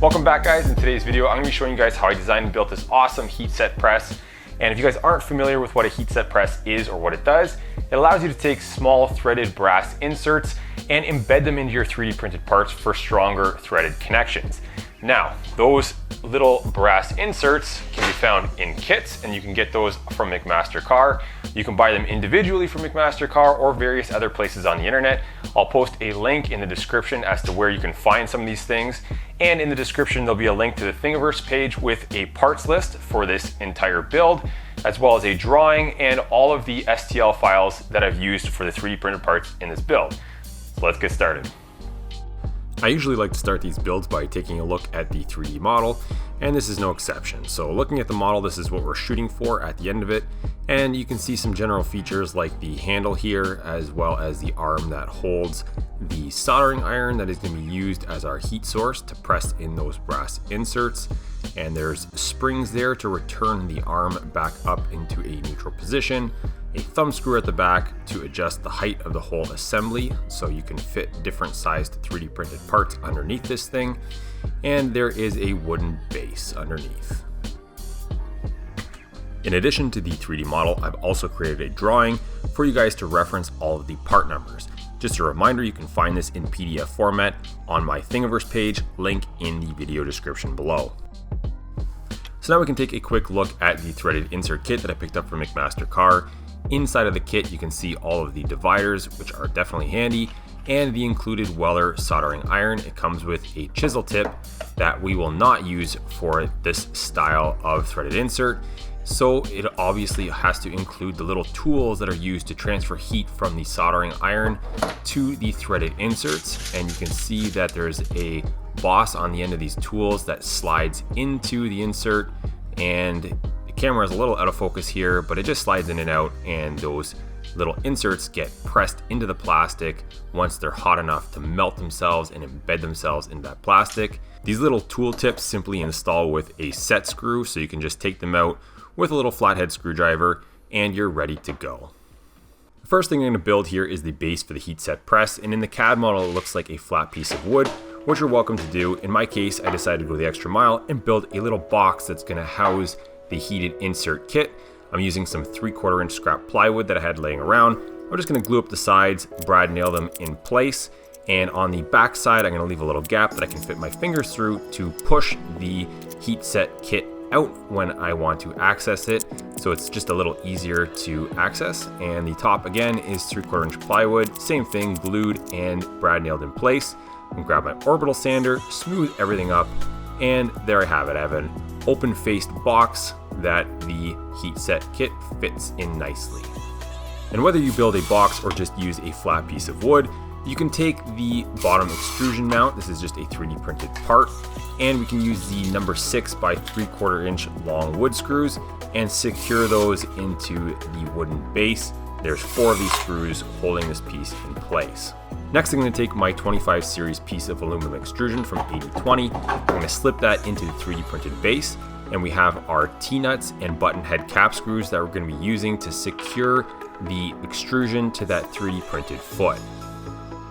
Welcome back, guys. In today's video, I'm going to be showing you guys how I designed and built this awesome heat set press. And if you guys aren't familiar with what a heat set press is or what it does, it allows you to take small threaded brass inserts and embed them into your 3D printed parts for stronger threaded connections. Now, those little brass inserts can be found in kits, and you can get those from McMaster-Carr. You can buy them individually from McMaster-Carr or various other places on the internet. I'll post a link in the description as to where you can find some of these things. And in the description, there'll be a link to the Thingiverse page with a parts list for this entire build, as well as a drawing and all of the STL files that I've used for the 3D printed parts in this build. So let's get started. I usually like to start these builds by taking a look at the 3D model, and this is no exception. So looking at the model, this is what we're shooting for at the end of it, and you can see some general features like the handle here, as well as the arm that holds the soldering iron that is going to be used as our heat source to press in those brass inserts. And there's springs there to return the arm back up into a neutral position, a thumb screw at the back to adjust the height of the whole assembly so you can fit different sized 3D printed parts underneath this thing, and there is a wooden base underneath. In addition to the 3D model, I've also created a drawing for you guys to reference all of the part numbers. Just a reminder, you can find this in PDF format on my Thingiverse page, link in the video description below. So now we can take a quick look at the threaded insert kit that I picked up from McMaster-Carr. Inside of the kit, you can see all of the dividers, which are definitely handy, and the included Weller soldering iron. It comes with a chisel tip that we will not use for this style of threaded insert. So it obviously has to include the little tools that are used to transfer heat from the soldering iron to the threaded inserts. And you can see that there's a boss on the end of these tools that slides into the insert, and the camera is a little out of focus here, but it just slides in and out, and those little inserts get pressed into the plastic once they're hot enough to melt themselves and embed themselves into that plastic. These little tool tips simply install with a set screw, so you can just take them out with a little flathead screwdriver and you're ready to go. The first thing I'm going to build here is the base for the heat set press, and in the CAD model it looks like a flat piece of wood, which you're welcome to do. In my case, I decided to go the extra mile and build a little box that's going to house the heated insert kit. I'm using some 3/4 inch scrap plywood that I had laying around. I'm just going to glue up the sides, brad nail them in place, and on the back side I'm going to leave a little gap that I can fit my fingers through to push the heat set kit out when I want to access it, so it's just a little easier to access. And the top again is 3/4 inch plywood, same thing, glued and brad nailed in place. And grab my orbital sander, smooth everything up, and there I have it. I have an open faced box that the heat set kit fits in nicely. And whether you build a box or just use a flat piece of wood, you can take the bottom extrusion mount, this is just a 3D printed part, and we can use the number 6 by 3/4 inch long wood screws and secure those into the wooden base. There's 4 of these screws holding this piece in place. Next, I'm going to take my 25 series piece of aluminum extrusion from 8020. I'm going to slip that into the 3D printed base, and we have our T-nuts and button head cap screws that we're going to be using to secure the extrusion to that 3D printed foot.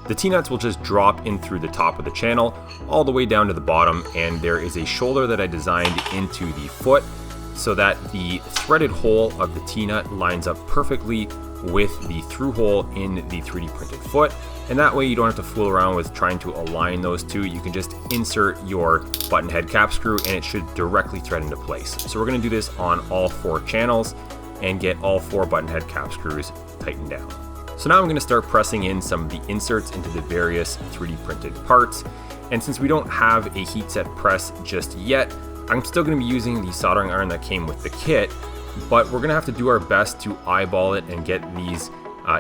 The T-nuts will just drop in through the top of the channel all the way down to the bottom, and there is a shoulder that I designed into the foot so that the threaded hole of the T-nut lines up perfectly with the through hole in the 3D printed foot, and that way you don't have to fool around with trying to align those two. You can just insert your button head cap screw and it should directly thread into place. So we're going to do this on all 4 channels and get all 4 button head cap screws tightened down. So now I'm going to start pressing in some of the inserts into the various 3D printed parts, and since we don't have a heat set press just yet, I'm still going to be using the soldering iron that came with the kit, but we're going to have to do our best to eyeball it and get these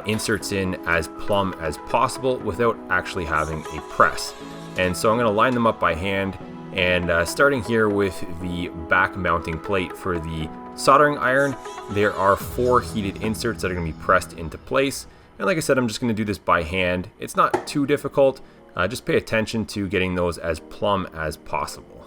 inserts in as plumb as possible without actually having a press. And so I'm going to line them up by hand, and starting here with the back mounting plate for the soldering iron, there are 4 heated inserts that are going to be pressed into place. And like I said, I'm just going to do this by hand. It's not too difficult. Just pay attention to getting those as plumb as possible.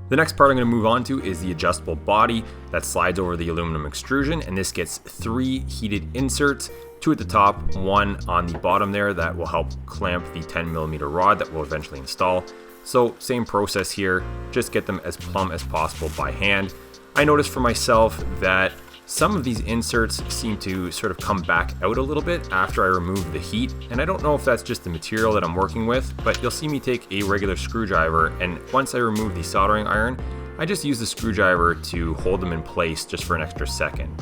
The next part I'm going to move on to is the adjustable body that slides over the aluminum extrusion, and this gets 3 heated inserts, 2 at the top, 1 on the bottom there that will help clamp the 10mm rod that we'll eventually install. So same process here, just get them as plumb as possible by hand. I noticed for myself that some of these inserts seem to sort of come back out a little bit after I remove the heat, and I don't know if that's just the material that I'm working with, but you'll see me take a regular screwdriver, and once I remove the soldering iron, I just use the screwdriver to hold them in place just for an extra second.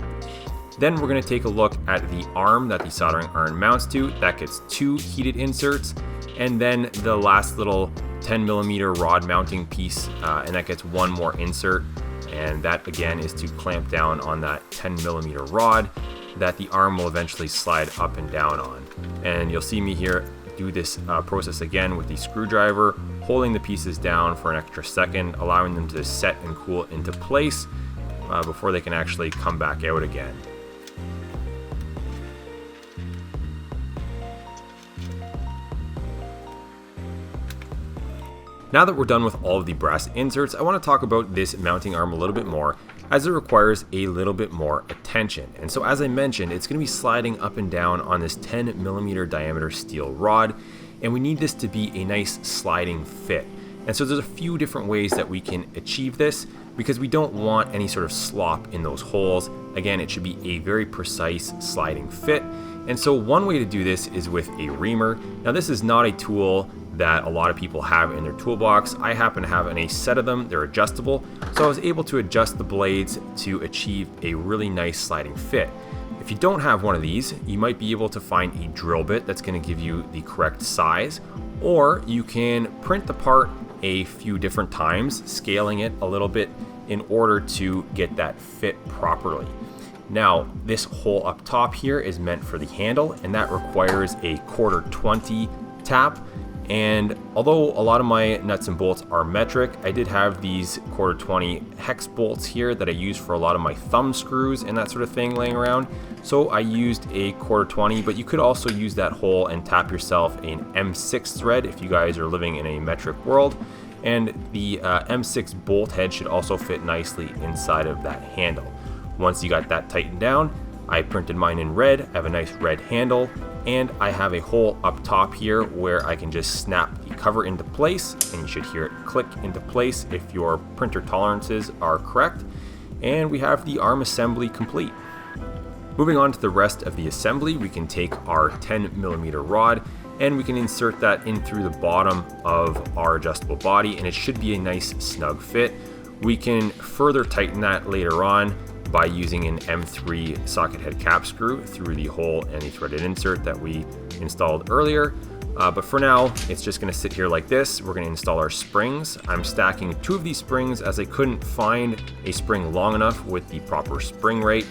Then we're going to take a look at the arm that the soldering iron mounts to. That gets 2 heated inserts, and then the last little 10mm rod mounting piece, and that gets 1 more insert. And that again is to clamp down on that 10mm rod that the arm will eventually slide up and down on. And you'll see me here do this process again with the screwdriver, holding the pieces down for an extra second, allowing them to set and cool into place before they can actually come back out again. Now that we're done with all of the brass inserts, I want to talk about this mounting arm a little bit more, as it requires a little bit more attention. And so as I mentioned, it's going to be sliding up and down on this 10mm diameter steel rod, and we need this to be a nice sliding fit. And so there's a few different ways that we can achieve this, because we don't want any sort of slop in those holes. Again, it should be a very precise sliding fit. And so one way to do this is with a reamer. Now this is not a tool that a lot of people have in their toolbox. I happen to have a set of them. They're adjustable, so I was able to adjust the blades to achieve a really nice sliding fit. If you don't have one of these, you might be able to find a drill bit that's going to give you the correct size, or you can print the part a few different times, scaling it a little bit in order to get that fit properly. Now, this hole up top here is meant for the handle, and that requires a 1/4-20 tap. And although a lot of my nuts and bolts are metric, I did have these 1/4-20 hex bolts here that I use for a lot of my thumb screws and that sort of thing laying around. So I used a 1/4-20, but you could also use that hole and tap yourself an M6 thread if you guys are living in a metric world. And the M6 bolt head should also fit nicely inside of that handle. Once you got that tightened down, I printed mine in red. I have a nice red handle, and I have a hole up top here where I can just snap the cover into place, and you should hear it click into place if your printer tolerances are correct. And we have the arm assembly complete. Moving on to the rest of the assembly, we can take our 10mm rod and we can insert that in through the bottom of our adjustable body, and it should be a nice snug fit. We can further tighten that later on by using an M3 socket head cap screw through the hole and the threaded insert that we installed earlier. But for now, it's just going to sit here like this. We're going to install our springs. I'm stacking 2 of these springs as I couldn't find a spring long enough with the proper spring rate.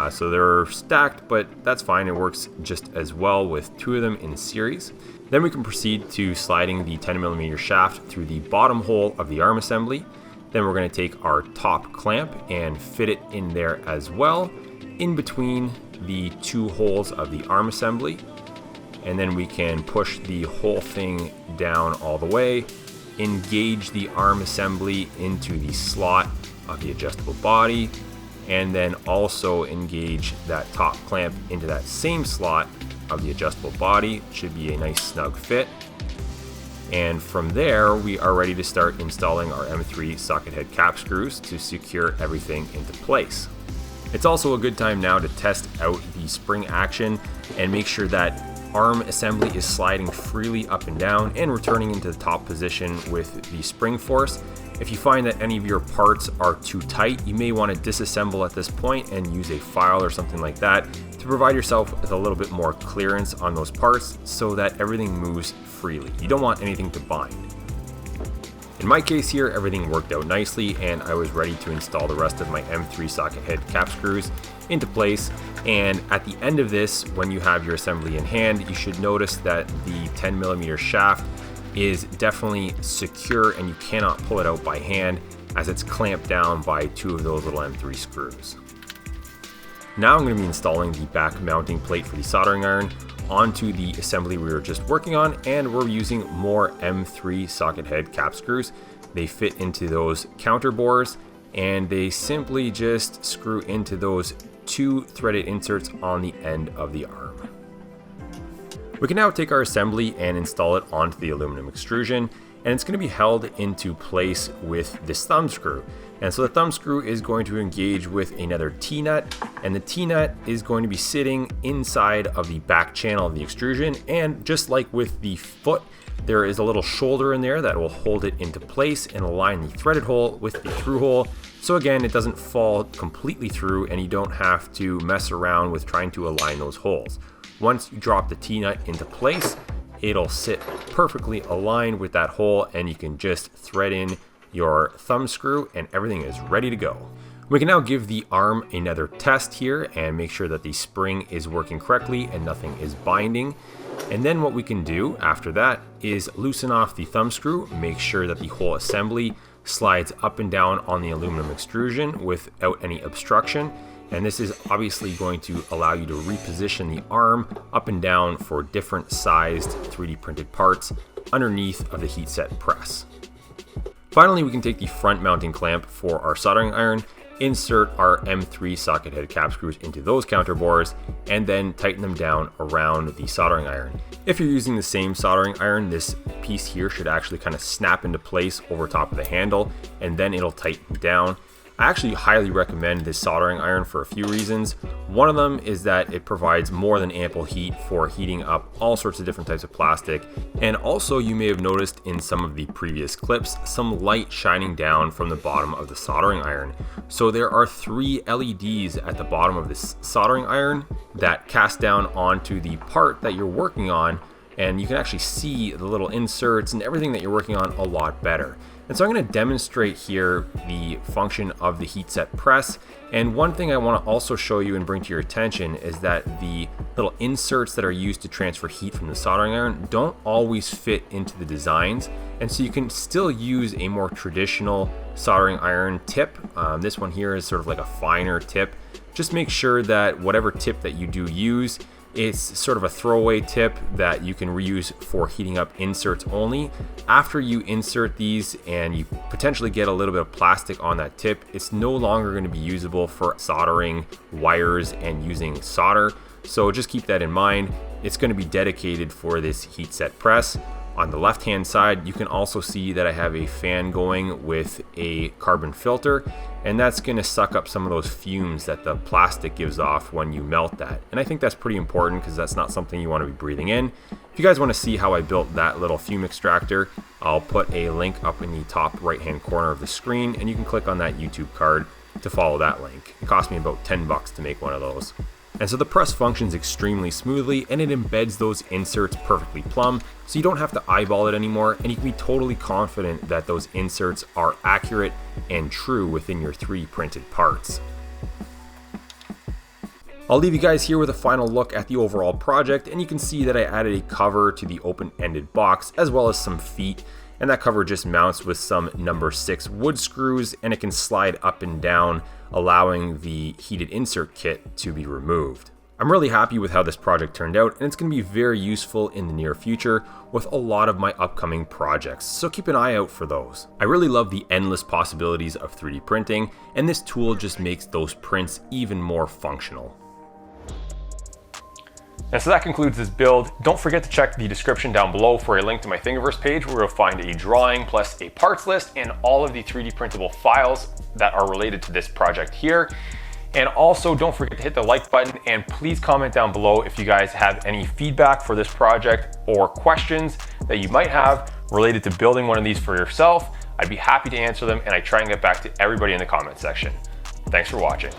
So they're stacked, but that's fine. It works just as well with 2 of them in series. Then we can proceed to sliding the 10mm shaft through the bottom hole of the arm assembly. Then we're going to take our top clamp and fit it in there as well, in between the 2 holes of the arm assembly. And then we can push the whole thing down all the way, engage the arm assembly into the slot of the adjustable body, and then also engage that top clamp into that same slot of the adjustable body. It should be a nice snug fit. And from there, we are ready to start installing our M3 socket head cap screws to secure everything into place. It's also a good time now to test out the spring action and make sure that arm assembly is sliding freely up and down and returning into the top position with the spring force. If you find that any of your parts are too tight, you may want to disassemble at this point and use a file or something like that to provide yourself with a little bit more clearance on those parts so that everything moves freely. You don't want anything to bind. In my case here, everything worked out nicely and I was ready to install the rest of my M3 socket head cap screws into place. And at the end of this, when you have your assembly in hand, you should notice that the 10mm shaft is definitely secure and you cannot pull it out by hand as it's clamped down by 2 of those little M3 screws. Now I'm going to be installing the back mounting plate for the soldering iron onto the assembly we were just working on, and we're using more M3 socket head cap screws. they fit into those counter bores, and they simply just screw into those 2 threaded inserts on the end of the arm. We can now take our assembly and install it onto the aluminum extrusion, and it's going to be held into place with this thumb screw. And so the thumb screw is going to engage with another T-nut, and the T-nut is going to be sitting inside of the back channel of the extrusion. And just like with the foot, there is a little shoulder in there that will hold it into place and align the threaded hole with the through hole. So again, it doesn't fall completely through and you don't have to mess around with trying to align those holes. Once you drop the T-nut into place, it'll sit perfectly aligned with that hole, and you can just thread in your thumb screw and everything is ready to go. We can now give the arm another test here and make sure that the spring is working correctly and nothing is binding. And then what we can do after that is loosen off the thumb screw, make sure that the whole assembly slides up and down on the aluminum extrusion without any obstruction. And this is obviously going to allow you to reposition the arm up and down for different sized 3D printed parts underneath of the heat set press. Finally, we can take the front mounting clamp for our soldering iron, insert our M3 socket head cap screws into those counter bores, and then tighten them down around the soldering iron. If you're using the same soldering iron, this piece here should actually kind of snap into place over top of the handle, and then it'll tighten down. I actually highly recommend this soldering iron for a few reasons. One of them is that it provides more than ample heat for heating up all sorts of different types of plastic. And also, you may have noticed in some of the previous clips, some light shining down from the bottom of the soldering iron. So there are 3 LEDs at the bottom of this soldering iron that cast down onto the part that you're working on, and you can actually see the little inserts and everything that you're working on a lot better. And so I'm going to demonstrate here the function of the heat set press. And one thing I want to also show you and bring to your attention is that the little inserts that are used to transfer heat from the soldering iron don't always fit into the designs. And so you can still use a more traditional soldering iron tip. This one here is sort of like a finer tip. Just make sure that whatever tip that you do use, it's sort of a throwaway tip that you can reuse for heating up inserts only. After you insert these and you potentially get a little bit of plastic on that tip, it's no longer going to be usable for soldering wires and using solder. So just keep that in mind. It's going to be dedicated for this heat set press. On the left hand side, you can also see that I have a fan going with a carbon filter, and that's going to suck up some of those fumes that the plastic gives off when you melt that. And I think that's pretty important because that's not something you want to be breathing in. If you guys want to see how I built that little fume extractor, I'll put a link up in the top right hand corner of the screen, and you can click on that YouTube card to follow that link. It cost me about $10 to make one of those. And so the press functions extremely smoothly, and it embeds those inserts perfectly plumb, so you don't have to eyeball it anymore, and you can be totally confident that those inserts are accurate and true within your 3D printed parts. I'll leave you guys here with a final look at the overall project, and you can see that I added a cover to the open-ended box as well as some feet, and that cover just mounts with some number 6 wood screws, and it can slide up and down, allowing the heated insert kit to be removed. I'm really happy with how this project turned out, and it's going to be very useful in the near future with a lot of my upcoming projects, so keep an eye out for those. I really love the endless possibilities of 3D printing, and this tool just makes those prints even more functional. And so that concludes this build. Don't forget to check the description down below for a link to my Thingiverse page where you'll find a drawing plus a parts list and all of the 3D printable files that are related to this project here. And also don't forget to hit the like button, and please comment down below if you guys have any feedback for this project or questions that you might have related to building one of these for yourself. I'd be happy to answer them, and I try and get back to everybody in the comment section. Thanks for watching.